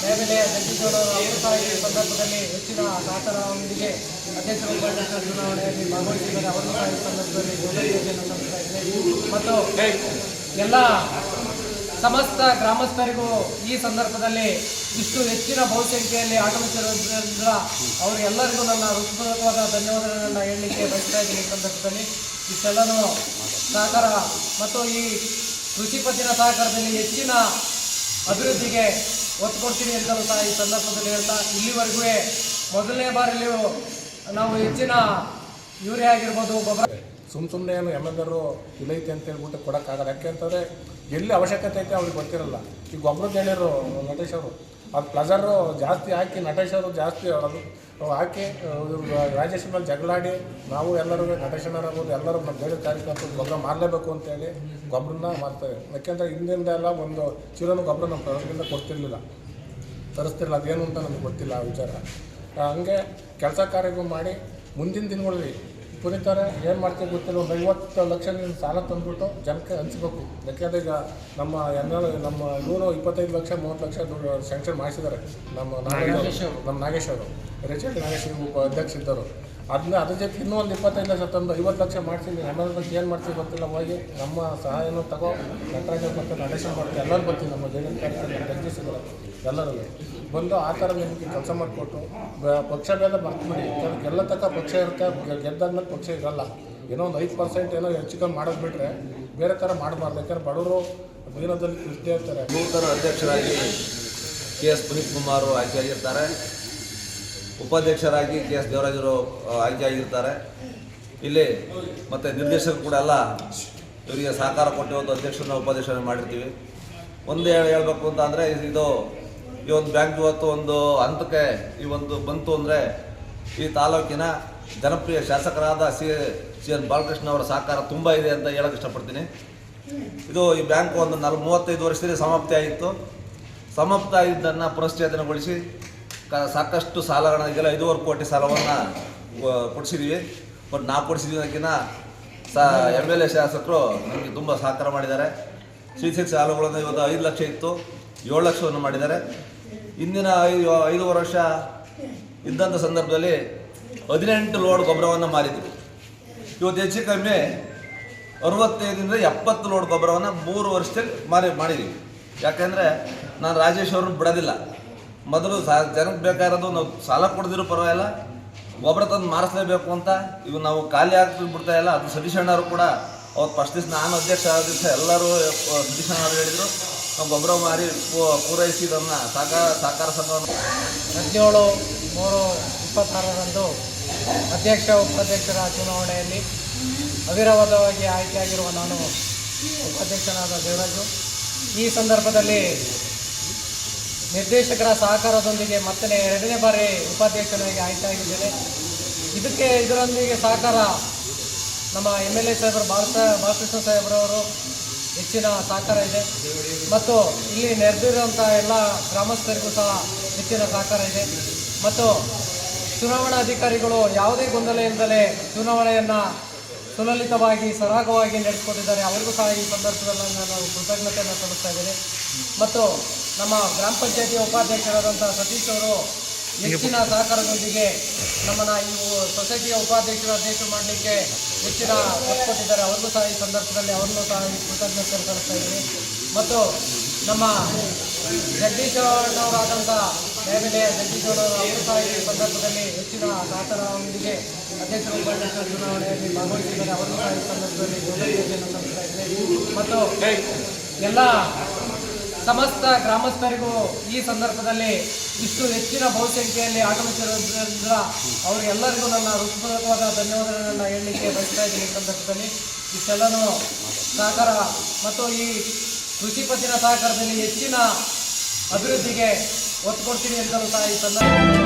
ನ್ಯಾಯಬೆಲೆ ಜಗದೀಶ್ ಅವರು ಸಹ ಈ ಸಂದರ್ಭದಲ್ಲಿ ಹೆಚ್ಚಿನ ಸಹಕಾರದೊಂದಿಗೆ ಅಧ್ಯಕ್ಷರು ಉಪಾಧ್ಯಕ್ಷ ಚುನಾವಣೆಯಲ್ಲಿ ಭಾಗವಹಿಸಿದ್ದಾರೆ. ಅವರಿಗೂ ಸಹ ಈ ಸಂದರ್ಭದಲ್ಲಿ ಕೃತಜ್ಞತೆಯನ್ನು ಸಲ್ಲಿಸ್ತಾ ಇದ್ದೀನಿ ಮತ್ತು ಎಲ್ಲ ಸಮಸ್ತ ಗ್ರಾಮಸ್ಥರಿಗೂ ಈ ಸಂದರ್ಭದಲ್ಲಿ ಇಷ್ಟು ಹೆಚ್ಚಿನ ಬಹುಸಂಖ್ಯೆಯಲ್ಲಿ ಆಗಮಿಸಿರೋದ್ರಿಂದ ಅವರೆಲ್ಲರಿಗೂ ನನ್ನ ಹೃತ್ಪೂರ್ವಕವಾದ ಧನ್ಯವಾದಗಳನ್ನು ಹೇಳಲಿಕ್ಕೆ ಬಯಸ್ತಾ ಇದ್ದೀನಿ. ಈ ಸಂದರ್ಭದಲ್ಲಿ ಇಷ್ಟೆಲ್ಲನೂ ಸಹಕಾರ ಮತ್ತು ಈ ಕೃಷಿ ಪತ್ತಿನ ಸಹಕಾರದಲ್ಲಿ ಹೆಚ್ಚಿನ ಅಭಿವೃದ್ಧಿಗೆ ಒತ್ತು ಕೊಡ್ತೀನಿ ಅಂತಲೂ ಸಹ ಈ ಸಂದರ್ಭದಲ್ಲಿ ಹೇಳ್ತಾ, ಇಲ್ಲಿವರೆಗೂ ಮೊದಲನೇ ಬಾರಿಯಲ್ಲಿಯೂ ನಾವು ಹೆಚ್ಚಿನ ಯೂರಿಯಾ ಆಗಿರ್ಬೋದು ಗೊಬ್ಬರ ಸುಮ್ಮನೆ ಏನು ಎಲ್ಲರೂ ಇಲ್ಲೈತೆ ಅಂತ ಹೇಳ್ಬಿಟ್ಟು ಕೊಡೋಕ್ಕಾಗಲ್ಲ. ಯಾಕೆ ಅಂತಂದರೆ ಎಲ್ಲಿ ಅವಶ್ಯಕತೆ ಐತೆ ಅವ್ರಿಗೆ ಗೊತ್ತಿರಲ್ಲ. ಈ ಗೊಬ್ಬರದ ಹೇಳಿದ್ರು ನಟೇಶ್ ಅವರು, ಅದು ಪ್ಲಜರು ಜಾಸ್ತಿ ಹಾಕಿ ನಟೇಶ್ ಅವರು ಜಾಸ್ತಿ ಅದು ಹಾಕಿ ರಾಜೇಶ್ ಮೇಲೆ ಜಗಳಾಡಿ ನಾವು ಎಲ್ಲರೂ ನಟೇಶನರಾಗ್ಬೋದು ಎಲ್ಲರೂ ನಮ್ಮ ಬೇರೆ ಕಾರ್ಯಕರ್ತರು ಗೊಬ್ಬರ ಮಾರಲೇಬೇಕು ಅಂತೇಳಿ ಗೊಬ್ಬರನ್ನ ಮಾರ್ತೇವೆ. ಯಾಕೆಂದರೆ ಹಿಂದಿಂದ ಎಲ್ಲ ಒಂದು ಚೀಲನೂ ಗೊಬ್ಬರ ನಮ್ಮ ಹೊರಗಿಂದ ಕೊಡ್ತಿರ್ಲಿಲ್ಲ, ತರಿಸ್ತಿರಲಿಲ್ಲ. ಅದೇನು ಅಂತ ನಮ್ಗೆ ಗೊತ್ತಿಲ್ಲ ಆ ವಿಚಾರ. ಹಂಗೆ ಕೆಲಸ ಕಾರ್ಯಗಳು ಮಾಡಿ ಮುಂದಿನ ದಿನಗಳಲ್ಲಿ ಪುನೀತಾರೆ ಏನು ಮಾಡ್ತೀವಿ ಗೊತ್ತಿಲ್ಲ, ಒಂದು 50 ಲಕ್ಷ ಸಾಲ ತಂದುಬಿಟ್ಟು ಜನಕ್ಕೆ ಹಂಚ್ಬೇಕು. ಯಾಕೆಂದರೆ ಈಗ ನಮ್ಮ ನಮ್ಮ ಇವರು 25 ಲಕ್ಷ 30 ಲಕ್ಷ ದುಡ್ಡು ಸ್ಯಾಂಕ್ಷನ್ ಮಾಡಿಸಿದ್ದಾರೆ ನಮ್ಮ ನಾಗೇಶ್ ಅವರು, ರೆಚೆಂಟ್ ನಾಗೇಶ್ ಅಧ್ಯಕ್ಷ ಇದ್ದರು. ಅದ್ರ ಜೊತೆ ಇನ್ನೂ ಒಂದು 25 ಲಕ್ಷ ತಂದು 50 ಲಕ್ಷ ಮಾಡ್ತೀನಿ. 11 ಲಕ್ಷ ಏನು ಮಾಡ್ತೀವಿ ಗೊತ್ತಿಲ್ಲ. ಹೋಗಿ ನಮ್ಮ ಸಹಾಯನೂ ತಗೋ, ನಟರಾಜ ಮತ್ತು ನಡೆಸ ಮಾಡ್ತೀವಿ, ಎಲ್ಲರೂ ಬರ್ತೀವಿ. ನಮ್ಮ ಜಗದೀಶಗಳು ಎಲ್ಲರೂ ಬಂದು ಆ ಥರ ನಿಮಗೆ ಕೆಲಸ ಮಾಡಿಕೊಟ್ಟು ಪಕ್ಷ ಭೇದ ಬರ್ತೀವಿ. ಗೆಲ್ಲ ತಕ್ಕ ಪಕ್ಷ ಇರುತ್ತೆ, ಗೆದ್ದಾದ್ಮೇಲೆ ಪಕ್ಷ ಇರಲ್ಲ. ಏನೋ ಒಂದು 5% ಏನೋ ಹೆಚ್ಚು ಕಮ್ಮಿ ಮಾಡೋದು ಬಿಟ್ಟರೆ ಬೇರೆ ಥರ ಮಾಡಬಾರ್ದು. ಯಾಕಂದರೆ ಬಡವರು ದೀನದಲ್ಲಿ ಕೃಷ್ಟಿ ಇರ್ತಾರೆ. ನೂತನ ಅಧ್ಯಕ್ಷರಾಗಿ KS ಪುನೀತ್ ಕುಮಾರ್ ಆಯ್ಕೆಯಾಗಿರ್ತಾರೆ. ಉಪಾಧ್ಯಕ್ಷರಾಗಿ KS ದೇವರಾಜರು ಆಯ್ಕೆಯಾಗಿರ್ತಾರೆ. ಇಲ್ಲಿ ಮತ್ತು ನಿರ್ದೇಶಕರು ಕೂಡ ಎಲ್ಲ ಇವರಿಗೆ ಸಹಕಾರ ಕೊಟ್ಟು ಒಂದು ಅಧ್ಯಕ್ಷರನ್ನ ಉಪಾಧ್ಯಕ್ಷರನ್ನ ಮಾಡಿರ್ತೀವಿ. ಒಂದು ಹೇಳಬೇಕು ಅಂತ ಅಂದರೆ ಈ ಒಂದು ಬ್ಯಾಂಕ್ ಇವತ್ತು ಒಂದು ಹಂತಕ್ಕೆ ಈ ಒಂದು ಬಂತು ಅಂದರೆ ಈ ತಾಲೂಕಿನ ಜನಪ್ರಿಯ ಶಾಸಕರಾದ CN ಬಾಲಕೃಷ್ಣ ಅವರ ಸಹಕಾರ ತುಂಬ ಇದೆ ಅಂತ ಹೇಳೋಕ್ಕೆ ಇಷ್ಟಪಡ್ತೀನಿ. ಈ ಬ್ಯಾಂಕು ಒಂದು 35 ವರ್ಷದಲ್ಲಿ ಸಮಾಪ್ತಿ ಆಗಿತ್ತು. ಸಮಾಪ್ತ ಆಗಿದ್ದನ್ನು ಪುನಶ್ಚೇತನಗೊಳಿಸಿ ಸಾಕಷ್ಟು ಸಾಲಗಳನ್ನ ಈಗೆಲ್ಲ 5.5 ಕೋಟಿ ಸಾಲವನ್ನು ಕೊಡಿಸಿದ್ದೀವಿ. ಬಟ್ ನಾವು ಕೊಡಿಸಿದ್ದಕ್ಕಿಂತ MLA ಶಾಸಕರು ನಮಗೆ ತುಂಬ ಸಹಕಾರ ಮಾಡಿದ್ದಾರೆ. ಶ್ರೀಶಕ್ತಿ ಸಾಲಗಳನ್ನು ಇವತ್ತು 5 ಲಕ್ಷ ಇತ್ತು, 7 ಲಕ್ಷವನ್ನು ಮಾಡಿದ್ದಾರೆ. ಇಂದಿನ 5 ವರ್ಷ ಇದ್ದಂಥ ಸಂದರ್ಭದಲ್ಲಿ 18 ಲೋಡ್ ಗೊಬ್ಬರವನ್ನು ಮಾರಿದ್ವಿ. ಇವತ್ತು ಹೆಚ್ಚು ಕಮ್ಮಿ 65ರಿಂದ 70 ಲೋಡ್ ಗೊಬ್ಬರವನ್ನು 3 ವರ್ಷದಲ್ಲಿ ಮಾಡಿದ್ದೀವಿ. ಯಾಕೆಂದರೆ ನಾನು ರಾಜೇಶ್ ಅವ್ರನ್ನ ಬಿಡೋದಿಲ್ಲ. ಮೊದಲು ಜನಕ್ಕೆ ಬೇಕಾಗಿರೋದು ನಾವು ಸಾಲ ಕೊಡದಿರೋ ಪರವಾಗಿಲ್ಲ, ಗೊಬ್ಬರ ತಂದು ಮಾರಿಸಲೇಬೇಕು ಅಂತ ನಾವು ಖಾಲಿ ಆಗ್ತಿದ್ದು ಬಿಡ್ತಾ ಇಲ್ಲ. ಅದು ಸತೀಶ್ ಅಣ್ಣವರು ಕೂಡ ಅವತ್ತು ಫಸ್ಟ್ ದಿವಸ ನಾನು ಅಧ್ಯಕ್ಷ ಆದ ದಿವಸ ಎಲ್ಲರೂ ಸತೀಶ್ ಅಣ್ಣವರು ಹೇಳಿದರು, ನಾವು ಗೊಬ್ಬರ ಮಾರಿ ಪೂರೈಸಿ ಇದನ್ನು ಸಹಕಾರ ಸಂಘವನ್ನು 17/3/26ರಂದು ಅಧ್ಯಕ್ಷ ಉಪಾಧ್ಯಕ್ಷರ ಚುನಾವಣೆಯಲ್ಲಿ ಅವಿರೋಧವಾಗಿ ಆಯ್ಕೆಯಾಗಿರುವ ನಾನು ಉಪಾಧ್ಯಕ್ಷನಾದ ದೇವರಾಜು. ಈ ಸಂದರ್ಭದಲ್ಲಿ ನಿರ್ದೇಶಕರ ಸಹಕಾರದೊಂದಿಗೆ ಮತ್ತೆ 2ನೇ ಬಾರಿ ಉಪಾಧ್ಯಕ್ಷನಾಗಿ ಆಯ್ಕೆಯಾಗಿದ್ದೇನೆ. ಇದರೊಂದಿಗೆ ಸಹಕಾರ ನಮ್ಮ MLA ಸಾಹೇಬರು ಬಾಲಕೃಷ್ಣ ಸಾಹೇಬ್ರವರು ಹೆಚ್ಚಿನ ಸಹಕಾರ ಇದೆ. ಮತ್ತು ಇಲ್ಲಿ ನೆರೆದಿರುವಂಥ ಎಲ್ಲ ಗ್ರಾಮಸ್ಥರಿಗೂ ಸಹ ಹೆಚ್ಚಿನ ಸಹಕಾರ ಇದೆ. ಮತ್ತು ಚುನಾವಣಾಧಿಕಾರಿಗಳು ಯಾವುದೇ ಗೊಂದಲ ಇಲ್ಲದೆ ಚುನಾವಣೆಯನ್ನು ಸುಲಲಿತವಾಗಿ ಸರಾಗವಾಗಿ ನಡೆಸಿಕೊಟ್ಟಿದ್ದಾರೆ. ಅವರಿಗೂ ಸಹ ಈ ಸಂದರ್ಭದಲ್ಲಿ ನಾನು ಕೃತಜ್ಞತೆಯನ್ನು ಸಲ್ಲಿಸ್ತಾ ಇದ್ದೇನೆ. ಮತ್ತು ನಮ್ಮ ಗ್ರಾಮ ಪಂಚಾಯತಿಯ ಉಪಾಧ್ಯಕ್ಷರಾದಂಥ ಸತೀಶ್ ಅವರು ಹೆಚ್ಚಿನ ಸಹಕಾರದೊಂದಿಗೆ ನಮ್ಮನ್ನು ಈ ಸೊಸೈಟಿಯ ಅಧ್ಯಕ್ಷರು ಮಾಡಲಿಕ್ಕೆ ಹೆಚ್ಚಿನ ಒತ್ತು ಕೊಟ್ಟಿದ್ದಾರೆ. ಅವ್ರಿಗೂ ಸಹ ಈ ಸಂದರ್ಭದಲ್ಲಿ ಅವ್ರನ್ನೂ ಸಹ ಈ ಕೃತಜ್ಞತೆ ಸಲ್ಲಿಸ್ತಾ ಇದ್ದೀನಿ. ಮತ್ತು ನಮ್ಮ ಜಗದೀಶನವರಾದಂಥ ನ್ಯಾಯಬೆಲೆಯ ಜಗದೀಶನವರು ಅವರು ಸಹ ಈ ಸಂದರ್ಭದಲ್ಲಿ ಹೆಚ್ಚಿನ ಸಹಕಾರದೊಂದಿಗೆ ಅಧ್ಯಕ್ಷರು ಉಪಾಧ್ಯಕ್ಷರ ಚುನಾವಣೆಯಲ್ಲಿ ಭಾಗವಹಿಸಿದ್ದಾರೆ. ಅವರಿಗೂ ಸಹ ಈ ಸಂದರ್ಭದಲ್ಲಿ ಕೃತಜ್ಞತೆಯನ್ನು ಸಲ್ಲಿಸ್ತಾ ಇದ್ದೀನಿ. ಮತ್ತು ಎಲ್ಲ ಸಮಸ್ತ ಗ್ರಾಮಸ್ಥರಿಗೂ ಈ ಸಂದರ್ಭದಲ್ಲಿ ಇಷ್ಟು ಹೆಚ್ಚಿನ ಬಹುಸಂಖ್ಯೆಯಲ್ಲಿ ಆಗಮಿಸಿರೋದ್ರಿಂದ ಅವರಿಗೆಲ್ಲರಿಗೂ ನನ್ನ ಹೃತ್ಪೂರ್ವಕವಾದ ಧನ್ಯವಾದಗಳನ್ನು ಹೇಳಲಿಕ್ಕೆ ಬಯಸ್ತಾ ಇದ್ದೀನಿ. ಈ ಸಂದರ್ಭದಲ್ಲಿ ಇಷ್ಟೆಲ್ಲನೂ ಸಹಕಾರ ಮತ್ತು ಈ ಕೃಷಿ ಪತ್ತಿನ ಸಹಕಾರದಲ್ಲಿ ಹೆಚ್ಚಿನ ಅಭಿವೃದ್ಧಿಗೆ ಒತ್ತು ಕೊಡ್ತೀನಿ ಅಂತಲೂ ಸಹ ಈ ಸಂದರ್ಭದಲ್ಲಿ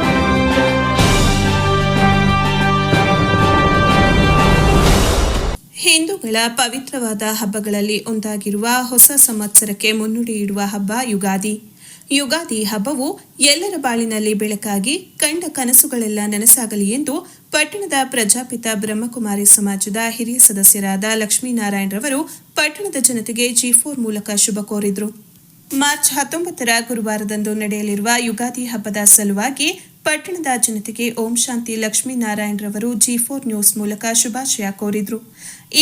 ಹಿಂದೂಗಳ ಪವಿತ್ರವಾದ ಹಬ್ಬಗಳಲ್ಲಿ ಒಂದಾಗಿರುವ ಹೊಸ ಸಂವತ್ಸರಕ್ಕೆ ಮುನ್ನುಡಿ ಇಡುವ ಹಬ್ಬ ಯುಗಾದಿ. ಯುಗಾದಿ ಹಬ್ಬವು ಎಲ್ಲರ ಬಾಳಿನಲ್ಲಿ ಬೆಳಕಾಗಿ ಕಂಡ ಕನಸುಗಳೆಲ್ಲ ನನಸಾಗಲಿ ಎಂದು ಪಟ್ಟಣದ ಪ್ರಜಾಪಿತ ಬ್ರಹ್ಮಕುಮಾರಿ ಸಮಾಜದ ಹಿರಿಯ ಸದಸ್ಯರಾದ ಲಕ್ಷ್ಮೀನಾರಾಯಣರವರು ಪಟ್ಟಣದ ಜನತೆಗೆ G4 ಮೂಲಕ ಶುಭ ಕೋರಿದರು. ಮಾರ್ಚ್ 19ರ ಗುರುವಾರದಂದು ನಡೆಯಲಿರುವ ಯುಗಾದಿ ಹಬ್ಬದ ಸಲುವಾಗಿ ಪಟ್ಟಣದ ಜನತೆಗೆ ಓಂ ಶಾಂತಿ ಲಕ್ಷ್ಮೀನಾರಾಯಣರವರು G4 ನ್ಯೂಸ್ ಮೂಲಕ ಶುಭಾಶಯ ಕೋರಿದರು.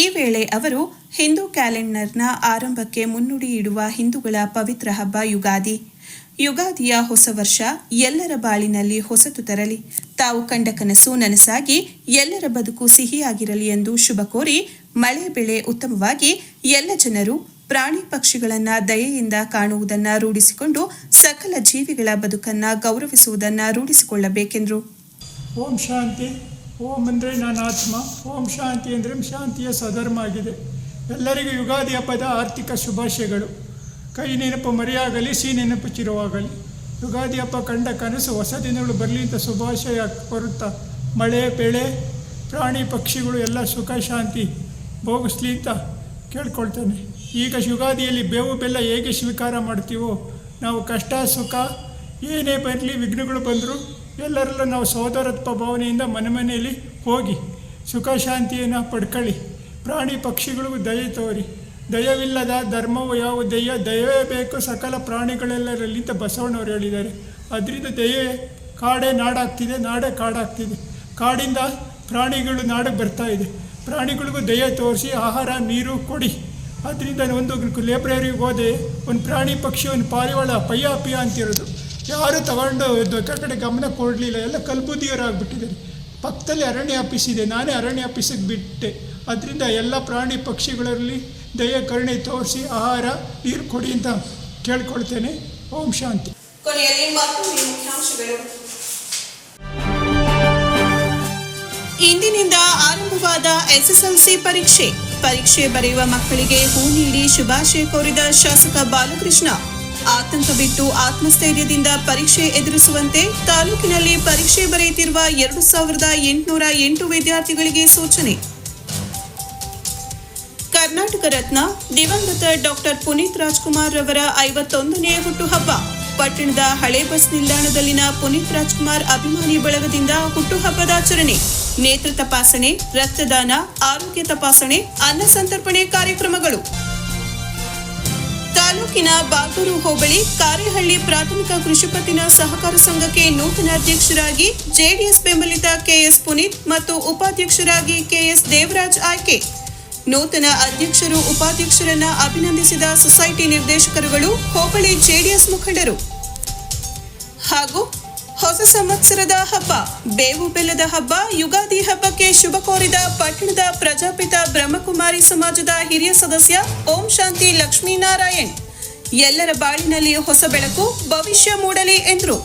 ಈ ವೇಳೆ ಅವರು ಹಿಂದೂ ಕ್ಯಾಲೆಂಡರ್ನ ಆರಂಭಕ್ಕೆ ಮುನ್ನುಡಿ ಇಡುವ ಹಿಂದೂಗಳ ಪವಿತ್ರ ಹಬ್ಬ ಯುಗಾದಿ. ಯುಗಾದಿಯ ಹೊಸ ವರ್ಷ ಎಲ್ಲರ ಬಾಳಿನಲ್ಲಿ ಹೊಸತು ತರಲಿ, ತಾವು ಕಂಡ ಕನಸು ನನಸಾಗಿ ಎಲ್ಲರ ಬದುಕು ಸಿಹಿಯಾಗಿರಲಿ ಎಂದು ಶುಭ ಕೋರಿ ಮಳೆ ಬೆಳೆ ಉತ್ತಮವಾಗಿ ಎಲ್ಲ ಜನರು ಪ್ರಾಣಿ ಪಕ್ಷಿಗಳನ್ನು ದಯೆಯಿಂದ ಕಾಣುವುದನ್ನು ರೂಢಿಸಿಕೊಂಡು ಸಕಲ ಜೀವಿಗಳ ಬದುಕನ್ನು ಗೌರವಿಸುವುದನ್ನು ರೂಢಿಸಿಕೊಳ್ಳಬೇಕೆಂದರು. ಓಂ ಶಾಂತಿ. ಓಂ ಅಂದರೆ ನನ್ನ ಆತ್ಮ, ಓಂ ಶಾಂತಿ ಅಂದರೆ ಶಾಂತಿಯ ಸ್ವಧರ್ಮ ಆಗಿದೆ. ಎಲ್ಲರಿಗೂ ಯುಗಾದಿ ಹಬ್ಬದ ಆರ್ಥಿಕ ಶುಭಾಶಯಗಳು. ಕೈ ನೆನಪು ಮರೆಯಾಗಲಿ, ಸಿಹಿ ನೆನಪು ಚಿರವಾಗಲಿ. ಯುಗಾದಿ ಹಬ್ಬ ಕಂಡ ಕನಸು ಹೊಸ ದಿನಗಳು ಬರಲಿ ಅಂತ ಶುಭಾಶಯ ಬರುತ್ತಾ ಮಳೆ ಬೆಳೆ ಪ್ರಾಣಿ ಪಕ್ಷಿಗಳು ಎಲ್ಲ ಸುಖ ಶಾಂತಿ ಭೋಗಿಸ್ಲಿ ಅಂತ ಕೇಳ್ಕೊಳ್ತಾನೆ. ಈಗ ಯುಗಾದಿಯಲ್ಲಿ ಬೇವು ಬೆಲ್ಲ ಹೇಗೆ ಸ್ವೀಕಾರ ಮಾಡ್ತೀವೋ, ನಾವು ಕಷ್ಟ ಸುಖ ಏನೇ ಬರಲಿ ವಿಘ್ನಗಳು ಬಂದರೂ ಎಲ್ಲರಲ್ಲೂ ನಾವು ಸೋದರತ್ವ ಭಾವನೆಯಿಂದ ಮನೆಯಲ್ಲಿ ಹೋಗಿ ಸುಖ ಶಾಂತಿಯನ್ನು ಪಡ್ಕೊಳ್ಳಿ. ಪ್ರಾಣಿ ಪಕ್ಷಿಗಳಿಗೂ ದಯೆ ತೋರಿ. ದಯವಿಲ್ಲದ ಧರ್ಮವು ಯಾವ ದಯವೇ ಬೇಕು ಸಕಲ ಪ್ರಾಣಿಗಳೆಲ್ಲರಲ್ಲಿ ಅಂತ ಬಸವಣ್ಣವರು ಹೇಳಿದ್ದಾರೆ. ಅದರಿಂದ ದಯೆ ಕಾಡೇ ನಾಡಾಗ್ತಿದೆ, ನಾಡೇ ಕಾಡಾಗ್ತಿದೆ. ಕಾಡಿಂದ ಪ್ರಾಣಿಗಳು ನಾಡಿಗೆ ಬರ್ತಾ ಇದೆ. ಪ್ರಾಣಿಗಳಿಗೂ ದಯೆ ತೋರಿಸಿ ಆಹಾರ ನೀರು ಕೊಡಿ. ಅದರಿಂದ ಒಂದು ಲೈಬ್ರರಿಗೆ ಹೋದೆ, ಒಂದು ಪ್ರಾಣಿ ಪಕ್ಷಿ ಒಂದು ಪಾರಿವಾಳ ಪಯ್ಯ ಪಿಯ ಅಂತಿರೋದು, ಯಾರು ತಗೊಂಡು ಕಡೆ ಗಮನ ಕೊಡಲಿಲ್ಲ, ಎಲ್ಲ ಕಲ್ಬುದ್ದಿಯರಾಗ್ಬಿಟ್ಟಿದ್ದಾರೆ. ಪಕ್ಕದಲ್ಲಿ ಅರಣ್ಯ ಆಫೀಸ್ ಇದೆ, ನಾನೇ ಅರಣ್ಯ ಆಫೀಸಿಗೆ ಬಿಟ್ಟೆ. ಅದರಿಂದ ಎಲ್ಲ ಪ್ರಾಣಿ ಪಕ್ಷಿಗಳಲ್ಲಿ ದಯೆ ಕರುಣೆ ತೋರಿಸಿ ಆಹಾರ ನೀರು ಕೊಡಿ ಅಂತ ಕೇಳ್ಕೊಳ್ತೇನೆ. ಓಂ ಶಾಂತಿ. ಕೊನೆಯಲ್ಲಿ ಮತ್ತೊಮ್ಮೆ ಮುಖ್ಯಾಂಶಗಳು. ಇಂದಿನಿಂದ ಆರಂಭವಾದ ಎಸ್ಎಸ್ಎಲ್ಸಿ ಪರೀಕ್ಷೆ ಬರೆಯುವ ಮಕ್ಕಳಿಗೆ ಹೂ ನೀಡಿ ಶುಭಾಶಯ ಕೋರಿದ ಶಾಸಕ ಬಾಲಕೃಷ್ಣ. ಆತಂಕ ಬಿಟ್ಟು ಆತ್ಮಸ್ಥೈರ್ಯದಿಂದ ಪರೀಕ್ಷೆ ಎದುರಿಸುವಂತೆ ತಾಲೂಕಿನಲ್ಲಿ ಪರೀಕ್ಷೆ ಬರೆಯುತ್ತಿರುವ 2808 ವಿದ್ಯಾರ್ಥಿಗಳಿಗೆ ಸೂಚನೆ. ಕರ್ನಾಟಕ ರತ್ನ ದಿವಂಗತ ಡಾಕ್ಟರ್ ಪುನೀತ್ ರಾಜ್ಕುಮಾರ್ ರವರ 51ನೇ ಹುಟ್ಟುಹಬ್ಬ. ಪಟ್ಟಣದ ಹಳೆ ಬಸ್ ನಿಲ್ದಾಣದಲ್ಲಿನ ಪುನೀತ್ ರಾಜ್ಕುಮಾರ್ ಅಭಿಮಾನಿ ಬಳಗದಿಂದ ಹುಟ್ಟುಹಬ್ಬದಾಚರಣೆ. ನೇತ್ರ ತಪಾಸಣೆ, ರಕ್ತದಾನ, ಆರೋಗ್ಯ ತಪಾಸಣೆ, ಅನ್ನ ಸಂತರ್ಪಣೆ ಕಾರ್ಯಕ್ರಮಗಳು. ತಾಲೂಕಿನ ಬಾಗೂರು ಹೋಬಳಿ ಕಾರೇಹಳ್ಳಿ ಪ್ರಾಥಮಿಕ ಕೃಷಿ ಪತ್ತಿನ ಸಹಕಾರ ಸಂಘಕ್ಕೆ ನೂತನ ಅಧ್ಯಕ್ಷರಾಗಿ ಜೆಡಿಎಸ್ ಬೆಂಬಲಿತ ಕೆಎಸ್ ಪುನೀತ್ ಮತ್ತು ಉಪಾಧ್ಯಕ್ಷರಾಗಿ ಕೆಎಸ್ ದೇವರಾಜ್ ಆಯ್ಕೆ. ನೂತನ ಅಧ್ಯಕ್ಷರು ಉಪಾಧ್ಯಕ್ಷರನ್ನ ಅಭಿನಂದಿಸಿದ ಸೊಸೈಟಿ ನಿರ್ದೇಶಕರುಗಳು, ಹೋಬಳಿ ಜೆಡಿಎಸ್ ಮುಖಂಡರು. ಹಾಗೂ ಹೊಸ ಸಂವತ್ಸರದ ಹಬ್ಬ, ಬೇವು ಬೆಲ್ಲದ ಹಬ್ಬ, ಯುಗಾದಿ ಹಬ್ಬಕ್ಕೆ ಶುಭ ಕೋರಿದ ಪಟ್ಟಣದ ಪ್ರಜಾಪಿತ ಬ್ರಹ್ಮಕುಮಾರಿ ಸಮಾಜದ ಹಿರಿಯ ಸದಸ್ಯ ಓಂ ಶಾಂತಿ ಲಕ್ಷ್ಮೀನಾರಾಯಣ್. ಎಲ್ಲರ ಬಾಳಿನಲ್ಲಿ ಹೊಸ ಬೆಳಕು, ಭವಿಷ್ಯ ಮೂಡಲಿ ಎಂದರು.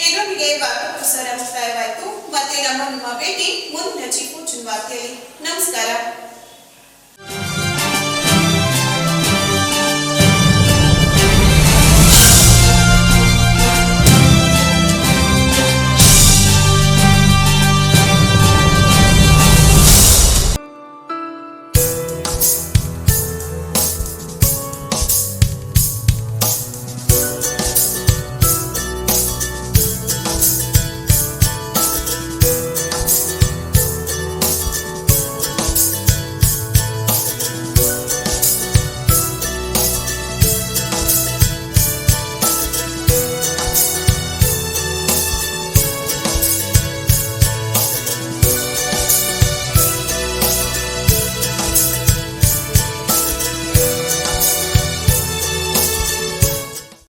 ಇದರೊಂದಿಗೆ ವಾರ್ತಾ ಪ್ರಸಾರ ಮುಕ್ತಾಯವಾಯಿತು. ಮತ್ತೆ ನಮ್ಮ ಭೇಟಿ ಮುಂದಿನ ಚಿಕ್ಕು ವಾರ್ತೆಯಲ್ಲಿ. ನಮಸ್ಕಾರ.